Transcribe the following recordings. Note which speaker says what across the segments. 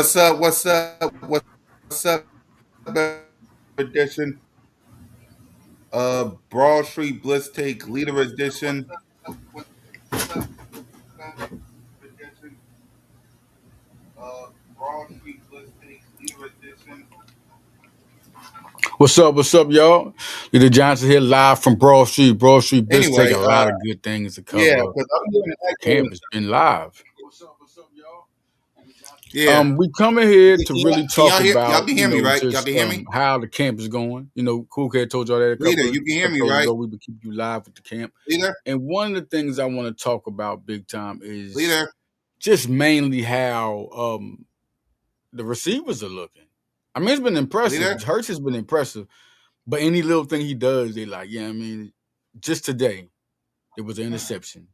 Speaker 1: What's up? What's up? What's up? Edition. Broad Street Blitz Take Leader Edition. Broad Street Blitz Take Leader Edition.
Speaker 2: What's up, y'all? Leader Johnson here, live from Broad Street. Broad Street Blitz take
Speaker 1: Anyway,
Speaker 2: a lot of good things to
Speaker 1: yeah,
Speaker 2: cover.
Speaker 1: because I'm doing an
Speaker 2: Camp
Speaker 1: echo.
Speaker 2: has been live.
Speaker 1: What's up, y'all? Yeah.
Speaker 2: We coming here to really
Speaker 1: Can y'all
Speaker 2: talk
Speaker 1: hear? Y'all
Speaker 2: about,
Speaker 1: can hear me, right? Y'all
Speaker 2: just
Speaker 1: can hear me.
Speaker 2: how the camp is going. Cool Cat told y'all that a
Speaker 1: Leader,
Speaker 2: couple
Speaker 1: you can hear me,
Speaker 2: episodes
Speaker 1: right?
Speaker 2: ago. We would keep you live with the camp.
Speaker 1: Leader,
Speaker 2: And one of the things I want to talk about big time is
Speaker 1: leader.
Speaker 2: just mainly how the receivers are looking. I mean, it's been impressive.
Speaker 1: Leader?
Speaker 2: Hurts has been impressive. But any little thing he does, they like, yeah, I mean, just today, there was an interception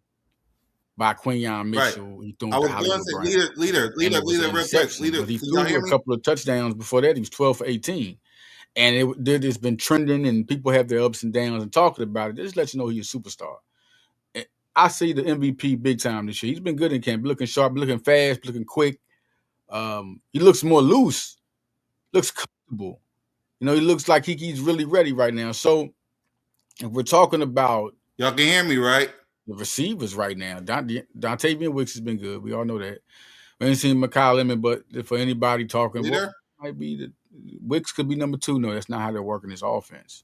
Speaker 2: by Quinyon
Speaker 1: Right.
Speaker 2: Mitchell. He threw
Speaker 1: I
Speaker 2: to
Speaker 1: was going to
Speaker 2: Hollywood
Speaker 1: say,
Speaker 2: Brown.
Speaker 1: leader,
Speaker 2: And it was an
Speaker 1: real quick.
Speaker 2: interception.
Speaker 1: Leader,
Speaker 2: But he
Speaker 1: can y'all
Speaker 2: threw
Speaker 1: hear
Speaker 2: a
Speaker 1: me?
Speaker 2: couple of touchdowns before that. He was 12 for 18. And it's been trending, and people have their ups and downs and talking about it. Just let you know he's a superstar. And I see the MVP big time this year. He's been good in camp, looking sharp, looking fast, looking quick. He looks more loose, looks comfortable. He looks like he's really ready right now. So if we're talking about
Speaker 1: Y'all can hear me, right?
Speaker 2: the receivers right now, Dontavian Wicks has been good. We all know that. We ain't seen Mekhi Lemon, but for anybody talking,
Speaker 1: Leader?
Speaker 2: might be that Wicks could be number 2. No, that's not how they're working this offense.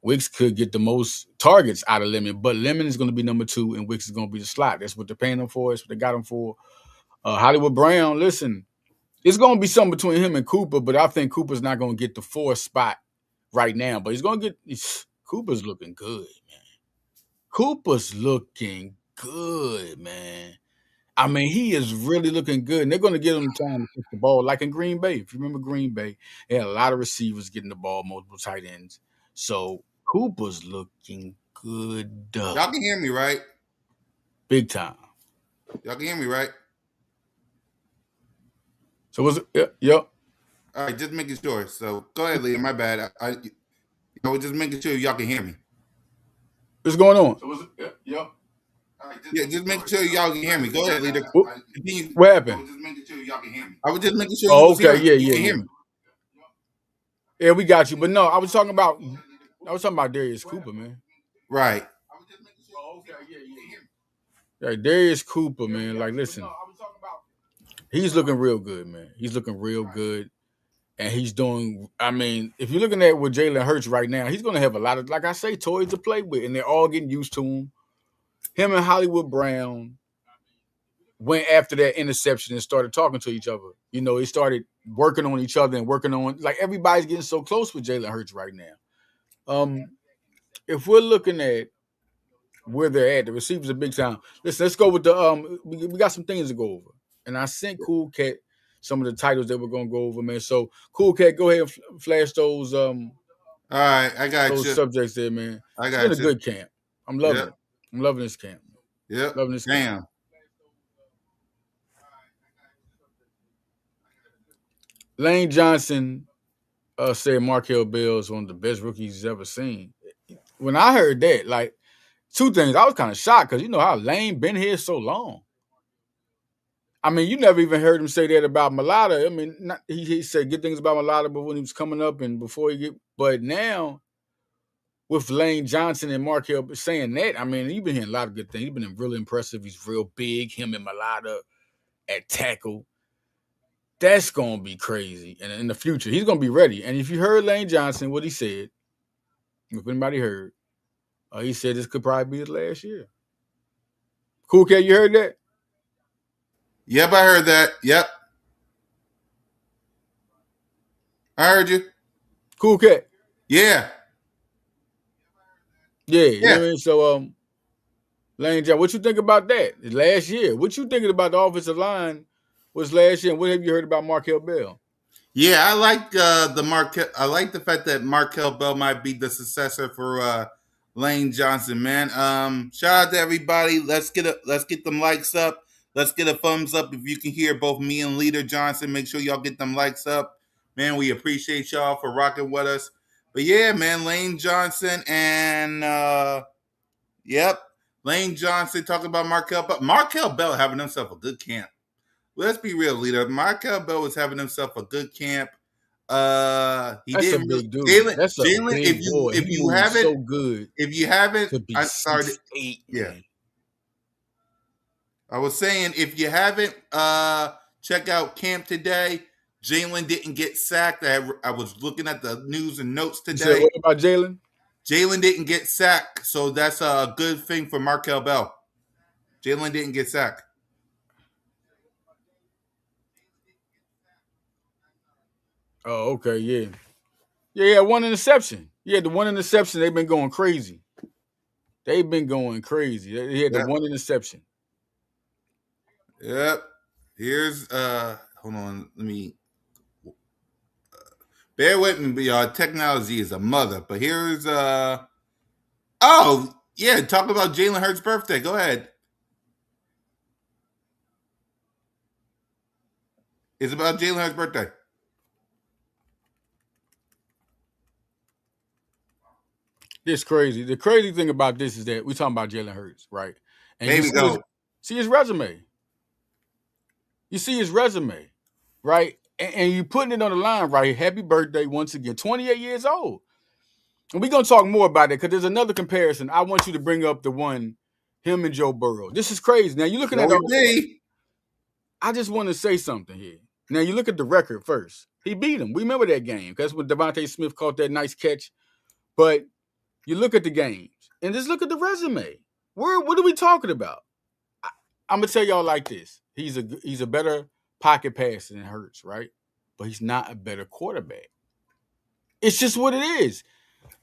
Speaker 2: Wicks could get the most targets out of Lemon, but Lemon is going to be number 2, and Wicks is going to be the slot. That's what they're paying him for. That's what they got him for. Hollywood Brown, listen, it's going to be something between him and Cooper, but I think Cooper's not going to get the 4th spot right now. But he's going to get – Cooper's looking good, man. Cooper's looking good, man. I mean, he is really looking good. And they're going to give him time to catch the ball, like in Green Bay. If you remember Green Bay, they had a lot of receivers getting the ball, multiple tight ends. So Cooper's looking good.
Speaker 1: Y'all can hear me, right?
Speaker 2: Big time.
Speaker 1: Y'all can hear me, right?
Speaker 2: So was it? Yep.
Speaker 1: All right, just making sure. So go ahead, Leah. My bad. I was just making sure y'all can hear me.
Speaker 2: What's going on?
Speaker 1: So was it? Yep. Yeah, just making sure y'all can hear me. Go ahead, leader. Continue.
Speaker 2: What happened?
Speaker 1: I was just making sure y'all can hear me. I was just making sure
Speaker 2: Oh,
Speaker 1: you was
Speaker 2: okay.
Speaker 1: hearing.
Speaker 2: Yeah.
Speaker 1: Can hear me.
Speaker 2: Yeah, we got you. But no, I was talking about Darius Cooper, man.
Speaker 1: Right.
Speaker 2: Yeah, Darius Cooper, man. Like, listen, he's looking real good, man. He's looking real good. And he's doing, I mean, if you're looking at with Jalen Hurts right now, he's going to have a lot of, like I say, toys to play with. And they're all getting used to him. Him and Hollywood Brown went after that interception and started talking to each other. They started working on each other and working on, like, everybody's getting so close with Jalen Hurts right now. If we're looking at where they're at, the receivers are big time. Listen, let's go with the, we got some things to go over. And I sent Cool Cat some of the titles that we're gonna go over, man. So Cool Cat, go ahead and flash those
Speaker 1: all right, I got
Speaker 2: those subjects there, man.
Speaker 1: I got
Speaker 2: it's been a good camp. I'm loving it. I'm loving this camp.
Speaker 1: Yep.
Speaker 2: Loving this camp. Lane Johnson said Markel Bell is one of the best rookies he's ever seen. When I heard that, like, two things, I was kind of shocked because you know how Lane been here so long. I mean, you never even heard him say that about Mulata. I mean, he said good things about Mulata, but when he was coming up and before he get, but now with Lane Johnson and Markel saying that, I mean, you've been hearing a lot of good things. He's been really impressive. He's real big. Him and Mulata at tackle. That's gonna be crazy. And in the future, he's gonna be ready. And if you heard Lane Johnson, what he said, if anybody heard, he said this could probably be his last year. Cool Cat, you heard that?
Speaker 1: Yep, I heard that. Yep. I heard you.
Speaker 2: Cool Cat.
Speaker 1: Yeah.
Speaker 2: Yeah. You know what I mean? So Lane Johnson, what you think about that? Last year. What you thinking about the offensive line was last year? And what have you heard about Markel Bell?
Speaker 1: Yeah, I like I like the fact that Markel Bell might be the successor for Lane Johnson, man. Shout out to everybody. Let's get them likes up. Let's get a thumbs up if you can hear both me and Leader Johnson. Make sure y'all get them likes up. Man, we appreciate y'all for rocking with us. But yeah, man, Lane Johnson and Lane Johnson talking about Markel Bell. Markel Bell having himself a good camp. let's be real, leader. Markel Bell was having himself a good camp. He
Speaker 2: That's a
Speaker 1: didn't really
Speaker 2: big dude.
Speaker 1: Jalen.
Speaker 2: That's a
Speaker 1: Jalen,
Speaker 2: big boy.
Speaker 1: if
Speaker 2: He
Speaker 1: you
Speaker 2: moves
Speaker 1: haven't
Speaker 2: so good to be
Speaker 1: I'm sorry.
Speaker 2: 6'8",
Speaker 1: Yeah,
Speaker 2: man.
Speaker 1: I was saying if you haven't check out camp today. Jalen didn't get sacked. I was looking at the news and notes
Speaker 2: You said
Speaker 1: today.
Speaker 2: what about Jalen?
Speaker 1: Jalen didn't get sacked, so that's a good thing for Markel Bell. Jalen didn't get sacked.
Speaker 2: Oh, okay, yeah. Yeah, one interception. Yeah, the one interception, they've been going crazy. They've been going crazy. They had the
Speaker 1: Yep.
Speaker 2: one interception.
Speaker 1: Yep. Here's hold on, let me bear with me, y'all. Technology is a mother. But here's oh yeah, talk about Jalen Hurts' birthday. Go ahead. It's about Jalen Hurts' birthday.
Speaker 2: This crazy. The crazy thing about this is that we talking about Jalen Hurts, right? And you
Speaker 1: Baby go.
Speaker 2: see his resume. You see his resume, right? And you putting it on the line, right? Happy birthday once again. 28 years old. And we're gonna talk more about it because there's another comparison. I want you to bring up the one, him and Joe Burrow. This is crazy. Now you're looking at
Speaker 1: Joey
Speaker 2: all.
Speaker 1: B.
Speaker 2: I just want to say something here. Now you look at the record first. He beat him. We remember that game. That's when Devontae Smith caught that nice catch. But you look at the games and just look at the resume. What are we talking about? I'm gonna tell y'all like this. He's a better pocket passer than Hurts, right? But he's not a better quarterback. It's just what it is.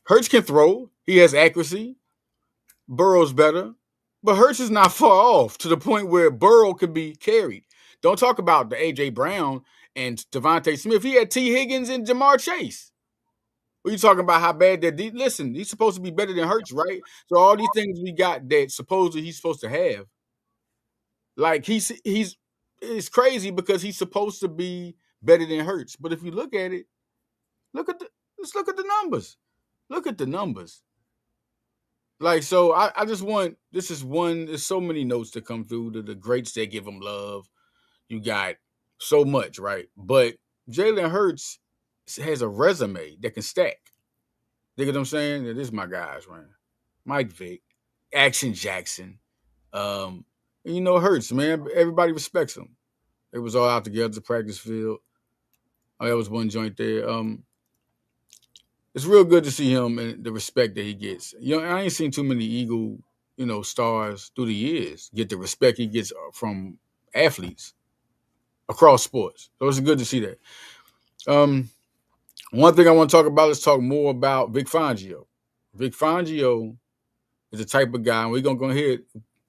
Speaker 2: Hurts can throw. He has accuracy. Burrow's better. But Hurts is not far off to the point where Burrow could be carried. Don't talk about the A.J. Brown and Devontae Smith. He had T. Higgins and Jamar Chase. What are you talking about how bad that listen, he's supposed to be better than Hurts, right? So all these things we got that supposedly he's supposed to have. Like he's it's crazy because he's supposed to be better than Hurts. But if you look at it, look at the let's look at the numbers. Look at the numbers. Like so, I just want this is one. There's so many notes to come through to the greats that give him love. You got so much, right? But Jalen Hurts has a resume that can stack. You get what I'm saying? This is my guys, man. Mike Vick, Action Jackson. And you know, Hurts, man. Everybody respects him. They was all out together to practice field. Oh, that was one joint there. It's real good to see him and the respect that he gets. You know, I ain't seen too many Eagle, stars through the years get the respect he gets from athletes across sports. So it's good to see that. Um, One thing I want to talk about is talk more about Vic Fangio. Vic Fangio is the type of guy, and we're gonna go ahead.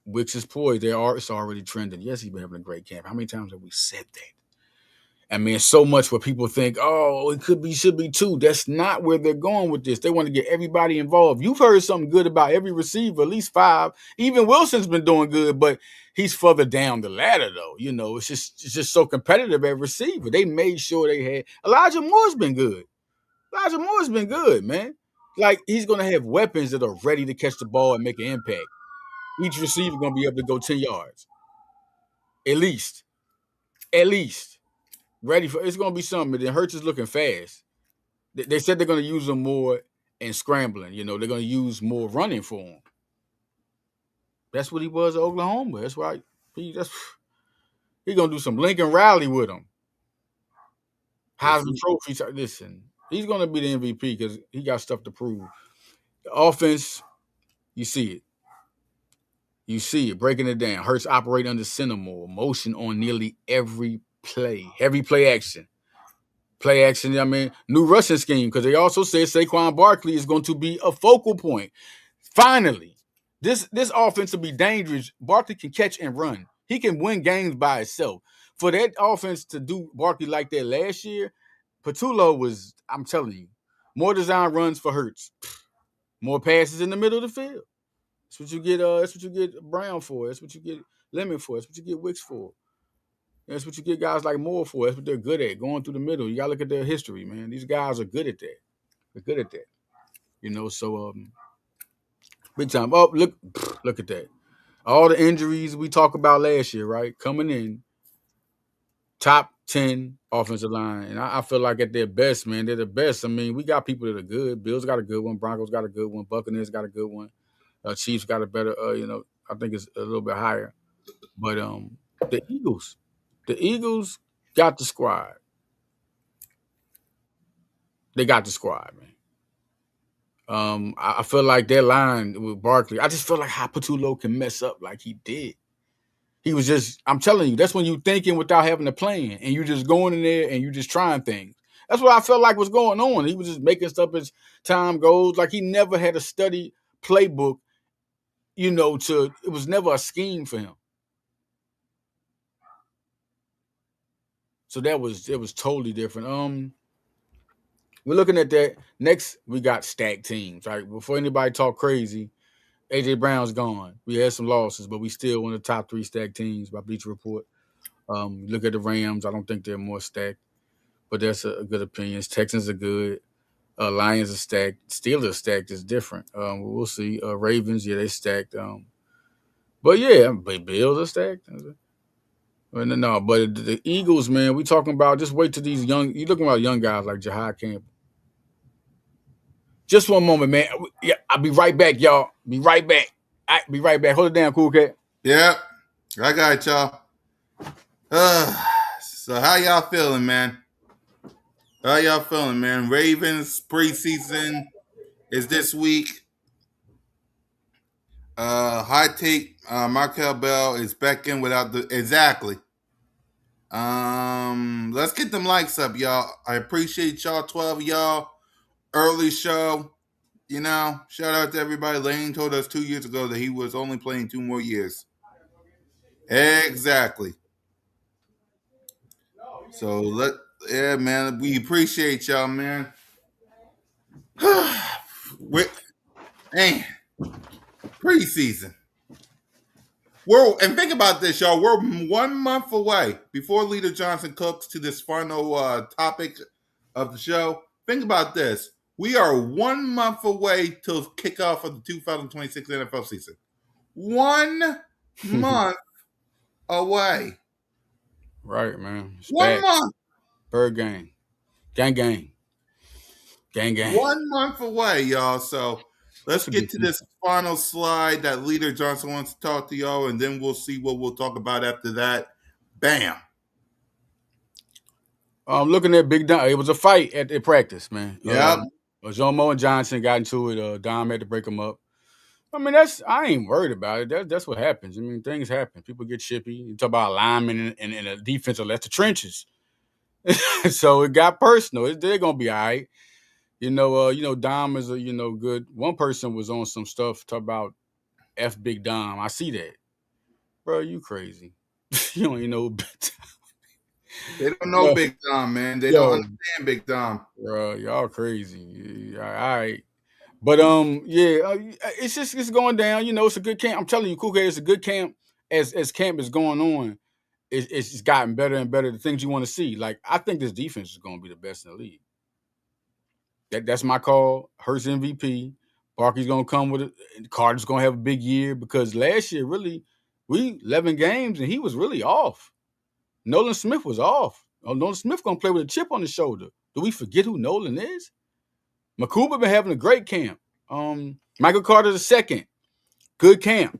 Speaker 2: Wicks is poised. It's already trending. Yes, he's been having a great camp. How many times have we said that? I mean, so much where people think, oh, it should be two. That's not where they're going with this. They want to get everybody involved. You've heard something good about every receiver, at least five. Even Wilson's been doing good, but he's further down the ladder, though. It's just so competitive at receiver. They made sure they had Elijah Moore's been good. Elijah Moore's been good, man. Like he's gonna have weapons that are ready to catch the ball and make an impact. Each receiver gonna be able to go 10 yards. At least. At least. Ready for it's gonna be something. Then Hurts is looking fast. They said they're gonna use him more in scrambling. They're gonna use more running for him. That's what he was at Oklahoma. That's why he gonna do some Lincoln Riley with him.
Speaker 1: Yes,
Speaker 2: Heisman Trophy. Listen, he's gonna be the MVP because he got stuff to prove. The offense, you see it. You see it, breaking it down. Hurts operate under center more, motion on nearly every play, heavy play action. Play action, I mean, new rushing scheme, because they also said Saquon Barkley is going to be a focal point. Finally, this offense will be dangerous. Barkley can catch and run. He can win games by himself. For that offense to do Barkley like that last year, Patullo was, I'm telling you, more design runs for Hurts, more passes in the middle of the field. That's what you get. That's what you get Brown for. That's what you get Lemon for. That's what you get Wicks for. That's what you get guys like Moore for. That's what they're good at, going through the middle. You gotta look at their history, man. These guys are good at that. They're good at that. So big time. Oh, look at that. All the injuries we talked about last year, right? Coming in. top 10 offensive line. And I feel like at their best, man, they're the best. I mean, we got people that are good. Bills got a good one. Broncos got a good one. Buccaneers got a good one. Chiefs got a better, I think it's a little bit higher. But the Eagles got the squad. They got the squad, man. I feel like their line with Barkley, I just feel like how Patullo can mess up like he did. He was just, I'm telling you, that's when you thinking without having a plan and you just going in there and you just trying things. That's what I felt like was going on. He was just making stuff as time goes. Like he never had a study playbook, it was never a scheme for him. So it was totally different. We're looking at that. Next, we got stacked teams. Right before anybody talk crazy, AJ Brown's gone. We had some losses, but we still one of the top 3 stacked teams by Bleacher Report. Look at the Rams. I don't think they're more stacked, but that's a good opinion. Texans are good. Lions are stacked. Steelers stacked is different. We'll see. Ravens, yeah, they stacked. But yeah, but Bills are stacked. Well, no, but the Eagles, man, we talking about. Just wait till these young. You looking about young guys like Jahai Campbell. Just one moment, man. Yeah, I'll be right back, y'all. Be right back. Be right back. Hold it down, cool cat.
Speaker 1: Yep, I got it, y'all. So how y'all feeling, man? How y'all feeling, man? Ravens preseason is this week. High take. Markel Bell is back in without the exactly. Let's get them likes up, y'all. I appreciate y'all. 12 of y'all. Early show. Shout out to everybody. Lane told us 2 years ago that he was only playing 2 more years. Exactly. So yeah, man. We appreciate y'all, man. Man, preseason. And think about this, y'all. We're 1 month away before Leader Johnson cooks to this final topic of the show. Think about this. We are 1 month away till kickoff of the 2026 NFL season. 1 month away.
Speaker 2: Right, man. It's
Speaker 1: 1
Speaker 2: back.
Speaker 1: month.
Speaker 2: Bird gang. Gang, gang. Gang, gang.
Speaker 1: 1 month away, y'all. So let's
Speaker 2: That's a good
Speaker 1: get to
Speaker 2: thing.
Speaker 1: this final slide that Leader Johnson wants to talk to y'all, and then we'll see what we'll talk about after that. Bam.
Speaker 2: Looking at Big Dom, it was a fight at practice, man.
Speaker 1: Yep.
Speaker 2: Zomo and Johnson got into it. Dom had to break them up. I mean, I ain't worried about it. That's what happens. I mean, things happen. People get chippy. You talk about linemen and a defensive, that's the trenches. So it got personal. They're gonna be all right. Dom is a good. One person was on some stuff talk about F Big Dom. I see that, bro. You crazy? You don't even know.
Speaker 1: They don't know
Speaker 2: Yo,
Speaker 1: Big Dom, man. They don't
Speaker 2: yo,
Speaker 1: understand Big Dom.
Speaker 2: bro, y'all crazy. All right. But it's going down. It's a good camp. I'm telling you, Cool K, it's a good camp. As camp is going on, it's just gotten better and better. The things you want to see, like I think this defense is going to be the best in the league. That's my call. Hurts MVP. Barkley's going to come with it. Carter's going to have a big year because last year really we 11 games and he was really off. Nolan Smith was off. Nolan Smith going to play with a chip on his shoulder. Do we forget who Nolan is? Makuba been having a great camp. Michael Carter the second, good camp.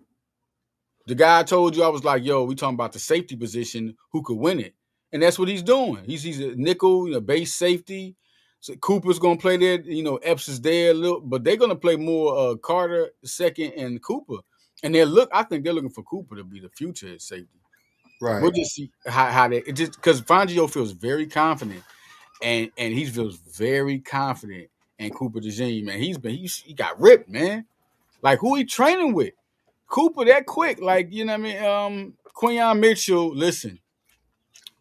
Speaker 2: The guy I told you, I was like, yo, we talking about the safety position, who could win it. And that's what he's doing. He's a nickel, base safety. So Cooper's gonna play there, Epps is there a little, but they're gonna play more Carter second and Cooper. And I think they're looking for Cooper to be the future at safety.
Speaker 1: Right.
Speaker 2: We'll just see how they it just because Fangio feels very confident and he feels very confident in Cooper DeJean, man. He got ripped, man. Like who he training with? Cooper that quick, like what I mean. Quinyon Mitchell, listen.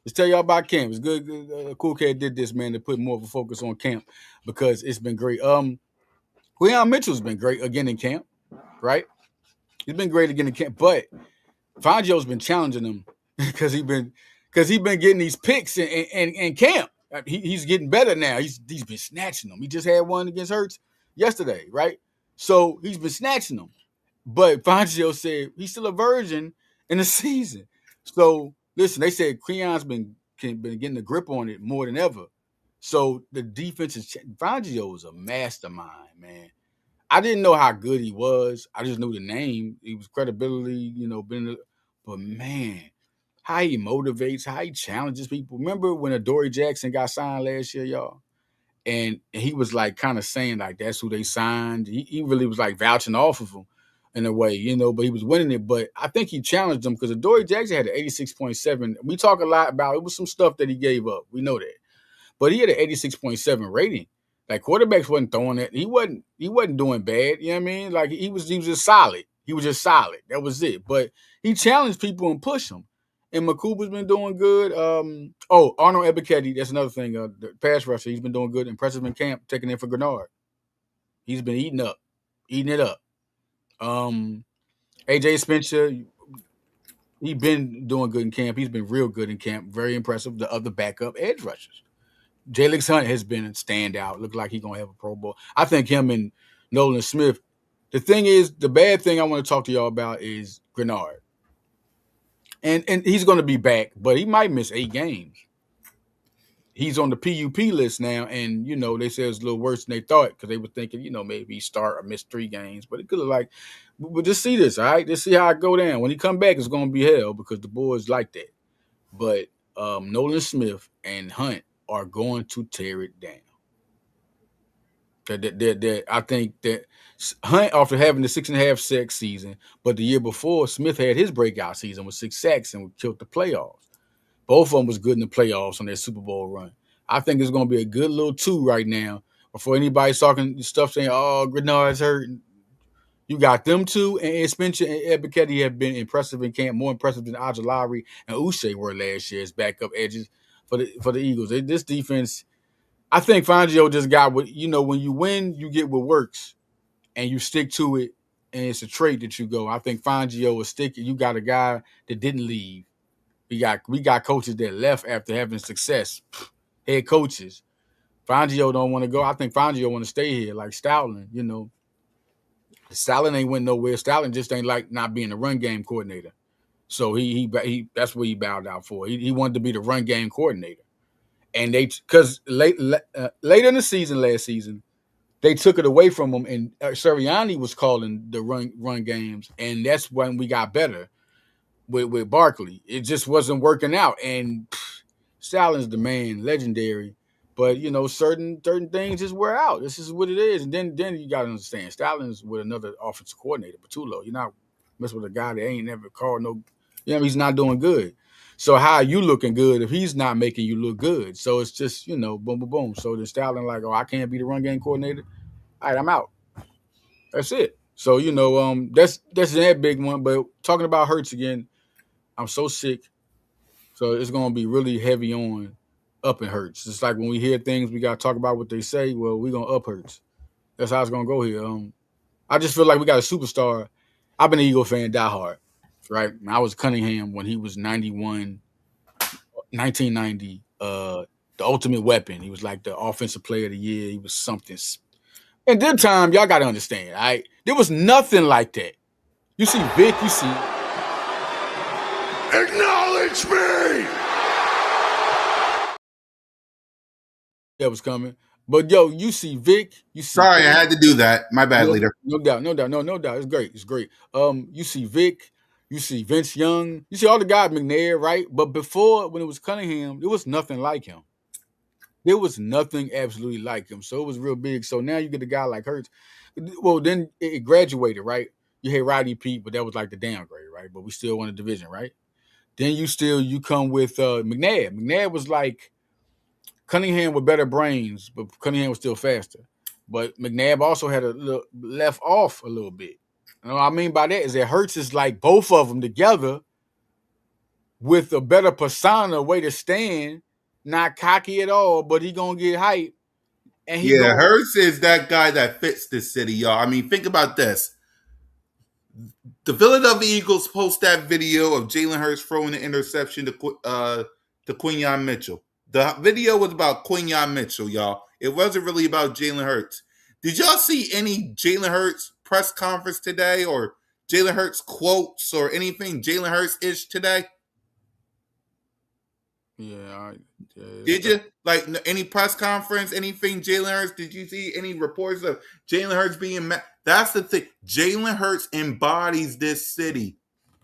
Speaker 2: Let's tell y'all about camp. It's good. Cool Cat did this, man, to put more of a focus on camp because it's been great. Quinyon Mitchell's been great again in camp, right? He's been great again in camp, but Fangio's been challenging him because he's been getting these picks in camp. He's getting better now. He's been snatching them. He just had one against Hurts yesterday, right? So he's been snatching them. But Fangio said he's still a virgin in the season. So listen, they said Creon's been been getting the grip on it more than ever. So the defense is Fangio is a mastermind, man. I didn't know how good he was. I just knew the name. He was credibility, but man, how he motivates, how he challenges people. Remember when Adoree Jackson got signed last year, y'all? And he was like kind of saying like that's who they signed. He really was like vouching off of him in a way, but he was winning it. But I think he challenged him because Adoree Jackson had an 86.7. We talk a lot about it was some stuff that he gave up. We know that. But he had an 86.7 rating. Like quarterbacks wasn't throwing it. He wasn't doing bad. You know what I mean? Like he was just solid. He was just solid. That was it. But he challenged people and pushed them. And McCooper's been doing good. Arnold Ebiketie, that's another thing. The pass rusher, he's been doing good. Impressive in camp, taking in for Grenard. He's been eating it up. AJ Spencer, he's been doing good in camp. He's been real good in camp. Very impressive. The other backup edge rushers. Jalen Hunt has been a standout. Look like he's gonna have a Pro Bowl. I think him and Nolan Smith. The thing is, the bad thing I want to talk to y'all about is Grenard, and he's gonna be back, but he might miss 8 games. He's on the PUP list now, and they say it's a little worse than they thought because they were thinking, maybe he start or miss 3 games, but it could look like. But just see this, all right? Just see how it go down. When he come back, it's gonna be hell because the boys like that. But Nolan Smith and Hunt are going to tear it down. I think that Hunt, after having the 6.5 sack season, but the year before, Smith had his breakout season with 6 sacks and killed the playoffs. Both of them was good in the playoffs on their Super Bowl run. I think it's going to be a good little 2 right now before anybody's talking stuff saying, oh, Grenard's hurt. You got them 2, and Spencer and Ebiketie have been impressive in camp, more impressive than Ajalari and Uche were last year as backup edges for the Eagles. This defense, I think Fangio just got what when you win, you get what works, and you stick to it, and it's a trait that you go. I think Fangio is sticking. You got a guy that didn't leave. We got coaches that left after having success. Head coaches. Fangio don't want to go. I think Fangio want to stay here, like Stoutland. Stoutland ain't went nowhere. Stoutland just ain't like not being a run game coordinator. So he that's what he bowed out for. He wanted to be the run game coordinator. And because later in the season, last season, they took it away from him, and Sirianni was calling the run games, and that's when we got better with Barkley. It just wasn't working out, and Stalin's the man, legendary. But certain things just wear out. This is what it is, and then you got to understand, Stalin's with another offensive coordinator, Patullo. You're not messing with a guy that ain't never called no. He's not doing good. So how are you looking good if he's not making you look good? So it's just boom, boom, boom. So the Stalin like, oh, I can't be the run game coordinator. All right, I'm out. That's it. So that's that big one. But talking about Hurts again, I'm so sick. So it's gonna be really heavy on up and Hurts. It's like when we hear things, we gotta talk about what they say. Well, we're gonna up Hurts. That's how it's gonna go here. I just feel like we got a superstar. I've been an Eagle fan, diehard, right? I was Cunningham when he was 91, 1990. The ultimate weapon. He was like the offensive player of the year. He was something. And this time, y'all gotta understand, all right? There was nothing like that. You see Vic, you see.
Speaker 3: Acknowledge me!
Speaker 2: That was coming. But you see Vic, you see.
Speaker 1: Sorry, I had to do that. My bad, leader.
Speaker 2: No doubt, no doubt. It's great. It's great. You see Vic, you see Vince Young, you see all the guys, McNair, right? But before, when it was Cunningham, there was nothing like him. There was nothing absolutely like him. So it was real big. So now you get a guy like Hurts. Well, then it graduated, right? You had Roddy Pete, but that was like the downgrade, right? But we still won the division, right? Then you come with McNabb. McNabb was like Cunningham with better brains, but Cunningham was still faster. But McNabb also had a little left off a little bit. And what I mean by that is that Hurts is like both of them together with a better persona, way to stand, not cocky at all, but he gonna get hype. And he
Speaker 1: Yeah,
Speaker 2: gonna
Speaker 1: Hurts is that guy that fits this city, y'all. I mean, think about this. The Philadelphia Eagles post that video of Jalen Hurts throwing the interception to Quinyon Mitchell. The video was about Quinyon Mitchell, y'all. It wasn't really about Jalen Hurts. Did y'all see any Jalen Hurts press conference today or Jalen Hurts quotes or anything Jalen Hurts-ish today?
Speaker 2: Yeah,
Speaker 1: Did you like any press conference, anything? Jalen Hurts? Did you see any reports of Jalen Hurts being mad? That's the thing. Jalen Hurts embodies this city.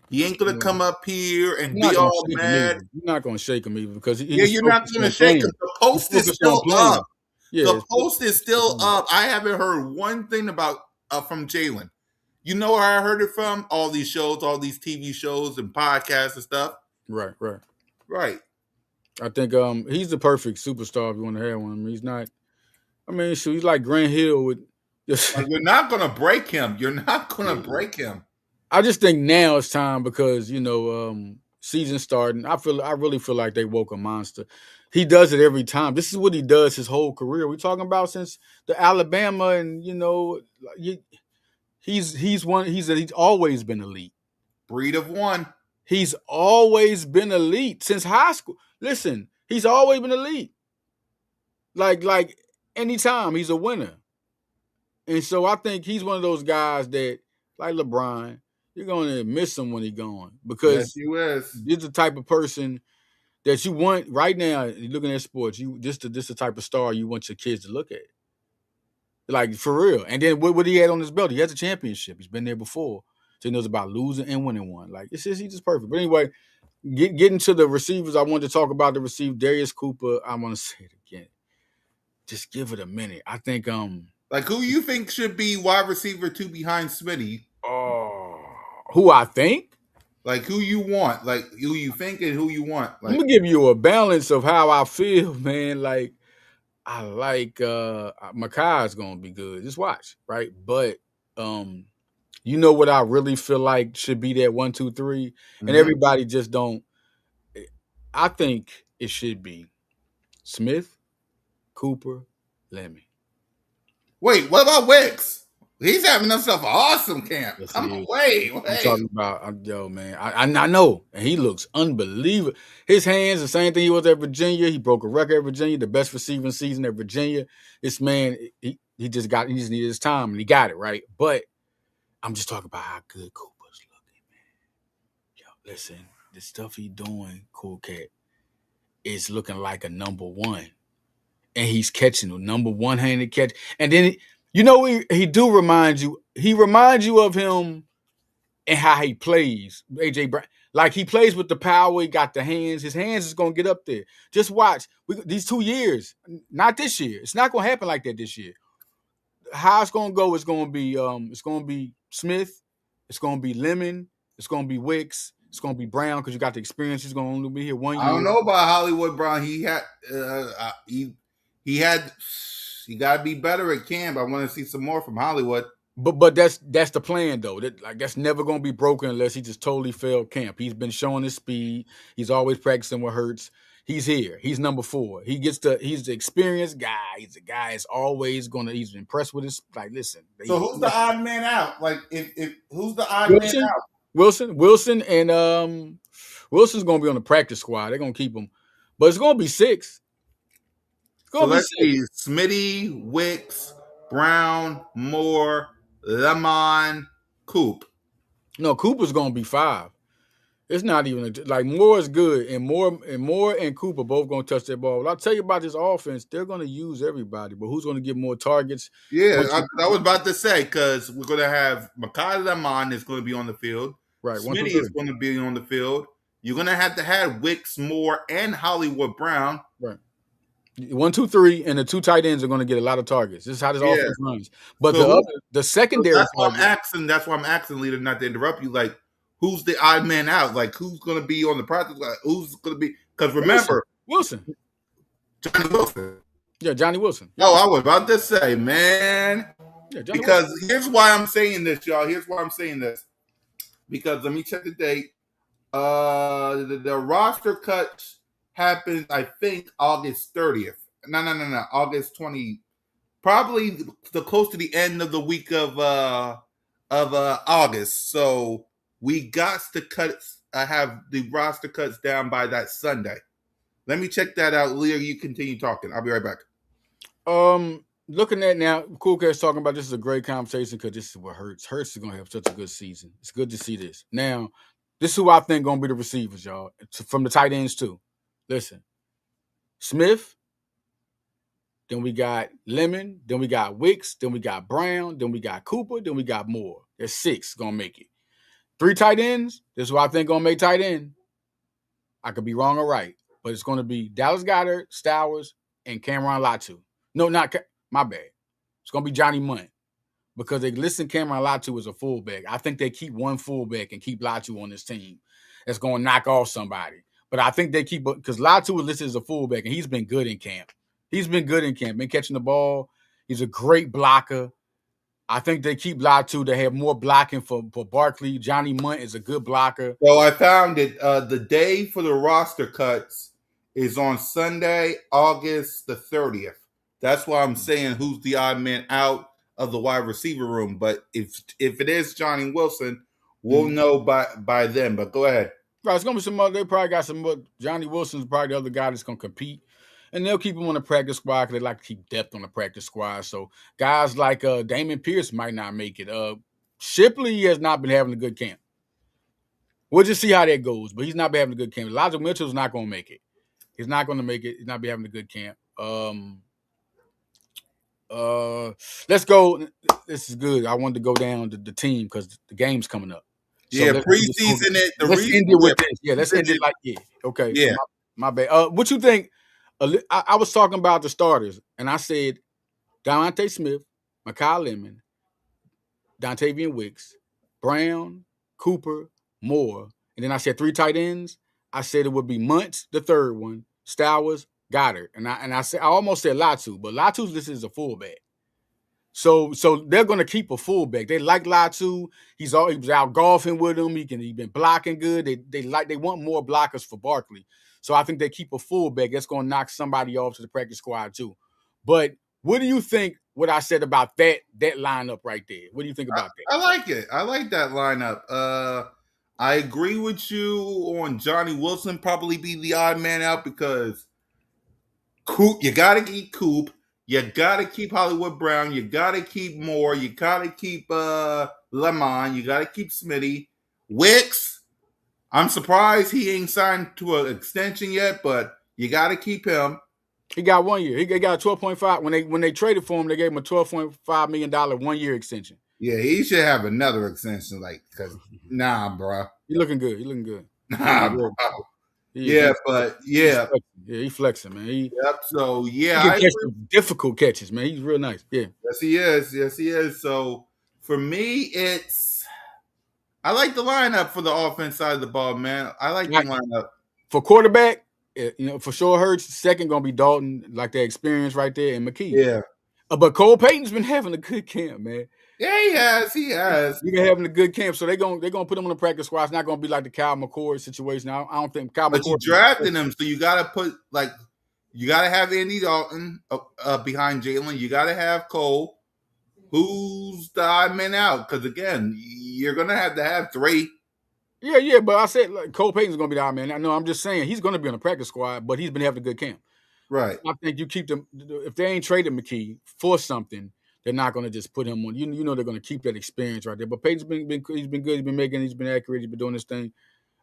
Speaker 1: He ain't gonna come up here and
Speaker 2: you're
Speaker 1: be
Speaker 2: not gonna
Speaker 1: all
Speaker 2: shake him
Speaker 1: mad.
Speaker 2: either. You're not gonna shake him either because
Speaker 1: Yeah,
Speaker 2: he's
Speaker 1: you're not
Speaker 2: focused
Speaker 1: gonna
Speaker 2: on
Speaker 1: shake him.
Speaker 2: playing.
Speaker 1: The
Speaker 2: He's
Speaker 1: post is
Speaker 2: focused on
Speaker 1: still up.
Speaker 2: playing. Yeah,
Speaker 1: The post is still up. I haven't heard one thing about from Jalen. You know where I heard it from? All these shows, all these TV shows and podcasts and stuff.
Speaker 2: right.
Speaker 1: Right.
Speaker 2: I think he's the perfect superstar if you want to have one. I mean, he's not. I mean, so he's like Grant Hill with just.
Speaker 1: Like you're not gonna break him. You're not gonna break him.
Speaker 2: I just think now it's time because season starting. I really feel like they woke a monster. He does it every time. This is what he does his whole career. We're talking about since the Alabama, and he's always been elite.
Speaker 1: Breed of one.
Speaker 2: He's always been elite since high school. Listen, he's always been elite. Like anytime he's a winner. And so I think he's one of those guys that, like LeBron, you're going to miss him when he's gone
Speaker 1: Yes,
Speaker 2: because
Speaker 1: he is.
Speaker 2: he's the type of person that you want right now. Looking at sports, this the type of star you want your kids to look at, like for real. And then what he had on his belt, he has a championship. He's been there before, so he knows about losing and winning one. Like he's just perfect. But anyway, getting to the receivers, I wanted to talk about the receiver Darius Cooper. I want to say it again. Just give it a minute. I think
Speaker 1: like who you think should be wide receiver 2 behind Smitty?
Speaker 2: Oh, who I think?
Speaker 1: Like who you want? Like who you think and who you want? Like,
Speaker 2: I'm gonna give you a balance of how I feel, man. Like I like Makai's gonna be good. Just watch, right? But you know what I really feel like should be that 1, 2, 3, and everybody just don't. I think it should be Smith, Cooper, Lemmy.
Speaker 1: Wait, what about Wicks? He's having himself an awesome camp.
Speaker 2: Yes,
Speaker 1: Wait.
Speaker 2: I'm talking about yo, man. I know, and he looks unbelievable. His hands, the same thing he was at Virginia. He broke a record at Virginia, the best receiving season at Virginia. This man, he just needed his time, and he got it right. But I'm just talking about how good Cooper's looking, man. Yo, listen, the stuff he doing, Cool Cat, is looking like a number one, and he's catching a number one-handed catch, and then he do remind you. He reminds you of him and how he plays. AJ Brown, like he plays with the power. He got the hands. His hands is gonna get up there. Just watch these 2 years. Not this year. It's not gonna happen like that this year. How it's gonna go is gonna be Smith. It's gonna be Lemon. It's gonna be Wicks. It's gonna be Brown because you got the experience. He's gonna only be here 1 year.
Speaker 1: I don't know about Hollywood Brown. He had he got to be better at camp. I want to see some more from Hollywood.
Speaker 2: But that's the plan though. That's never gonna be broken unless he just totally failed camp. He's been showing his speed. He's always practicing what hurts. He's here. He's number 4. He's the experienced guy. He's the guy that's always he's impressed with his listen.
Speaker 1: So who's the odd man out? Like if who's the odd
Speaker 2: Wilson?
Speaker 1: man out?
Speaker 2: Wilson and Wilson's gonna be on the practice squad. They're gonna keep him. But it's gonna be 6.
Speaker 1: So let's see. Smitty, Wicks, Brown, Moore, Lemon, Coop.
Speaker 2: No, Cooper's gonna be 5. It's not even like Moore is good, and Moore and Cooper both gonna touch that ball. Well, I'll tell you about this offense. They're gonna use everybody, but who's gonna get more targets?
Speaker 1: Yeah, I was about to say because we're gonna have Makai Lemon is gonna be on the field.
Speaker 2: Right,
Speaker 1: Smitty is gonna be on the field. You're gonna have to have Wicks, Moore, and Hollywood Brown.
Speaker 2: Right. 1, 2, 3, and the 2 tight ends are going to get a lot of targets. This is how this offense runs. But the secondary,
Speaker 1: that's why I'm asking, leader, not to interrupt you. Like, who's the odd man out? Like, who's going to be on the practice? Like, who's going to be? Because remember,
Speaker 2: Wilson,
Speaker 1: Johnny Wilson.
Speaker 2: Yeah, Johnny Wilson.
Speaker 1: Oh, I was about to say, man. Yeah, because Wilson. Here's why I'm saying this, y'all. Here's why I'm saying this. Because let me check the date. The roster cuts happens, I think, August 30th. No. August 20. Probably the close to the end of the week of August. So we got to have the roster cuts down by that Sunday. Let me check that out. Leah, you continue talking. I'll be right back.
Speaker 2: Looking at now, Cool Cat's talking about this is a great conversation because this is what Hurts. Hurts is going to have such a good season. It's good to see this. Now, this is who I think going to be the receivers, y'all, from the tight ends too. Listen, Smith. Then we got Lemon. Then we got Wicks. Then we got Brown. Then we got Cooper. Then we got Moore. There's 6 gonna make it. 3 tight ends. This is what I think gonna make tight end. I could be wrong or right, but it's gonna be Dallas Goedert, Stowers, and Cameron Latu. No, not my bad. It's gonna be Johnny Munt because they listen Cameron Latu as a fullback. I think they keep one fullback and keep Latu on this team. That's gonna knock off somebody. But I think they keep because Latu is listed as a fullback and he's been good in camp. He's been good in camp, been catching the ball. He's a great blocker. I think they keep Latu to have more blocking for Barkley. Johnny Munt is a good blocker.
Speaker 1: So I found it. The day for the roster cuts is on Sunday, August the 30th. That's why I'm saying who's the odd man out of the wide receiver room. But if it is Johnny Wilson, we'll know by then. But go ahead.
Speaker 2: Right, it's gonna be some other. They probably got some more. Johnny Wilson's probably the other guy that's gonna compete, and they'll keep him on the practice squad because they like to keep depth on the practice squad. So guys like Damon Pierce might not make it. Shipley has not been having a good camp. We'll just see how that goes, but he's not been having a good camp. Elijah Mitchell's not gonna make it. He's not gonna make it. He's not be having a good camp. Let's go. This is good. I wanted to go down to the team because the game's coming up.
Speaker 1: So preseason.
Speaker 2: Let's end it with this. Yeah, let's end it like okay.
Speaker 1: Yeah,
Speaker 2: my bad. What you think? I was talking about the starters, and I said Devontae Smith, Mekhi Lemon, Dontavian Wicks, Brown, Cooper, Moore, and then I said 3 tight ends. I said it would be Muntz, the third one, Stowers, Goddard, and I said I almost said Latu, but Latu's listed as a fullback. So they're going to keep a fullback. They like Latu. He was out golfing with him. He's been blocking good. They want more blockers for Barkley. So I think they keep a fullback. That's going to knock somebody off to the practice squad too. But what do you think? What I said about that lineup right there? What do you think about that?
Speaker 1: I like it. I like that lineup. I agree with you on Johnny Wilson probably be the odd man out because Coop, you got to keep Coop. You got to keep Hollywood Brown. You got to keep Moore. You got to keep Lemon. You got to keep Smitty. Wicks, I'm surprised he ain't signed to an extension yet, but you got to keep him.
Speaker 2: He got 1 year. He got 12.5. When they traded for him, they gave him a $12.5 million 1 year extension.
Speaker 1: Yeah, he should have another extension. Cause bro.
Speaker 2: He looking good. He looking good.
Speaker 1: Nah, bro.
Speaker 2: He's flexing, man.
Speaker 1: Yep. So
Speaker 2: he can catch some difficult catches, man. He's real nice. Yeah.
Speaker 1: Yes, he is. Yes, he is. So for me, I like the lineup for the offense side of the ball, man. I like the lineup
Speaker 2: for quarterback. For sure, Hurts second gonna be Dalton, like that experience right there, and McKee.
Speaker 1: Yeah.
Speaker 2: But Cole Payton's been having a good camp, man.
Speaker 1: Yeah, he has.
Speaker 2: He's been having a good camp, so they're gonna put him on the practice squad. It's not gonna be like the Kyle McCord situation. I don't think Kyle.
Speaker 1: But you drafted him, so you gotta have Andy Dalton behind Jalen. You gotta have Cole, who's the odd man out, because again, you're gonna have to have 3.
Speaker 2: Yeah, but I said Cole Payton's gonna be the odd man. No, I'm just saying he's gonna be on the practice squad, but he's been having a good camp.
Speaker 1: Right.
Speaker 2: I think you keep them if they ain't traded McKee for something. They're not going to just put him on. You know they're going to keep that experience right there. But Peyton's been he's been good. He's been accurate. He's been doing this thing.